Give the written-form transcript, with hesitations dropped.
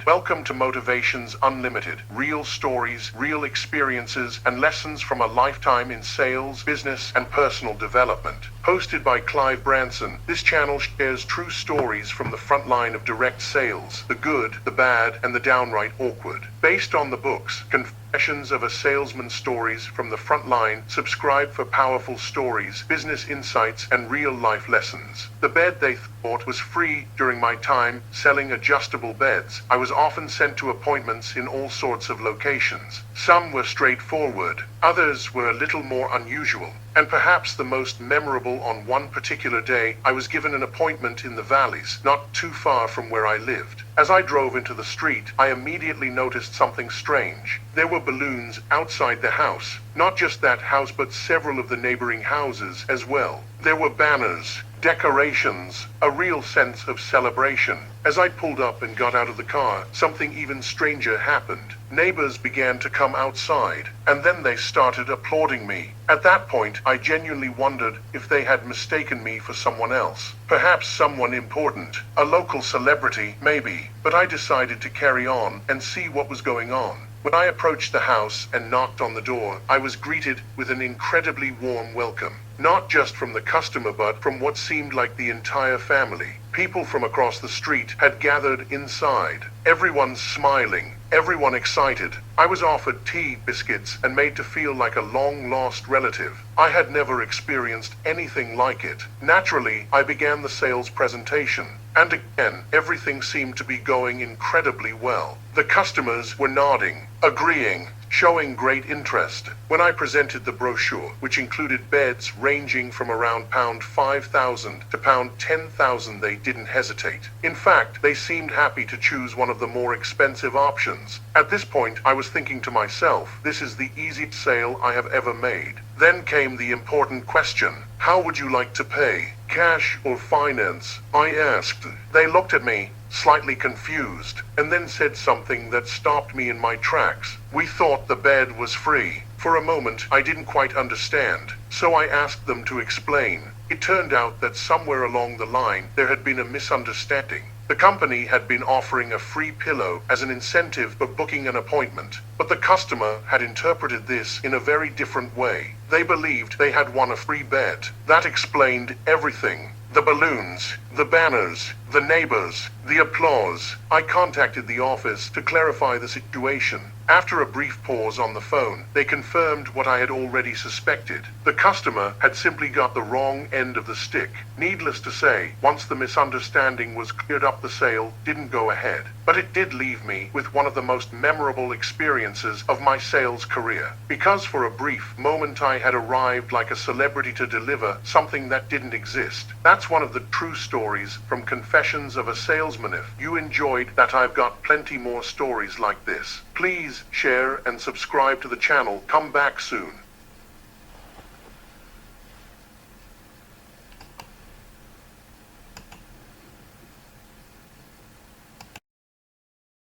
Welcome to Motivations Unlimited. Real stories, real experiences, and lessons from a lifetime in sales, business, and personal development. Hosted by Clive Branson, this channel shares true stories from the front line of direct sales, the good, the bad, and the downright awkward. Based on the books, Confessions of a Salesman, Stories from the Front Line. Subscribe for powerful stories, business insights, and real-life lessons. The bed they thought was free. During my time selling adjustable beds, I was often sent to appointments in all sorts of locations. Some were straightforward, others were a little more unusual. And perhaps the most memorable, on one particular day, I was given an appointment in the valleys, not too far from where I lived. As I drove into the street, I immediately noticed something strange. There were balloons outside the house. Not just that house, but several of the neighboring houses as well. There were banners, decorations, a real sense of celebration. As I pulled up and got out of the car, something even stranger happened. Neighbors began to come outside, and then they started applauding me. At that point, I genuinely wondered if they had mistaken me for someone else. Perhaps someone important, a local celebrity, maybe. But I decided to carry on and see what was going on. When I approached the house and knocked on the door, I was greeted with an incredibly warm welcome. Not just from the customer, but from what seemed like the entire family. People from across the street had gathered inside. Everyone smiling, everyone excited. I was offered tea, biscuits, and made to feel like a long-lost relative. I had never experienced anything like it. Naturally, I began the sales presentation. And again, everything seemed to be going incredibly well. The customers were nodding, agreeing, showing great interest. When I presented the brochure, which included beds ranging from around £5,000 to £10,000, they didn't hesitate. In fact, they seemed happy to choose one of the more expensive options. At this point, I was thinking to myself, this is the easiest sale I have ever made. Then came the important question: how would you like to pay? Cash or finance? I asked. They looked at me, slightly confused, and then said something that stopped me in my tracks. We thought the bed was free. For a moment, I didn't quite understand, so I asked them to explain. It turned out that somewhere along the line, there had been a misunderstanding. The company had been offering a free pillow as an incentive for booking an appointment, but the customer had interpreted this in a very different way. They believed they had won a free bed. That explained everything. The balloons, the banners, the neighbors, the applause. I contacted the office to clarify the situation. After a brief pause on the phone, they confirmed what I had already suspected. The customer had simply got the wrong end of the stick. Needless to say, once the misunderstanding was cleared up, the sale didn't go ahead. But it did leave me with one of the most memorable experiences of my sales career. Because for a brief moment I had arrived like a celebrity to deliver something that didn't exist. That's one of the true stories from Confessions of a Salesman. If you enjoyed that, I've got plenty more stories like this. Please share and subscribe to the channel. Come back soon.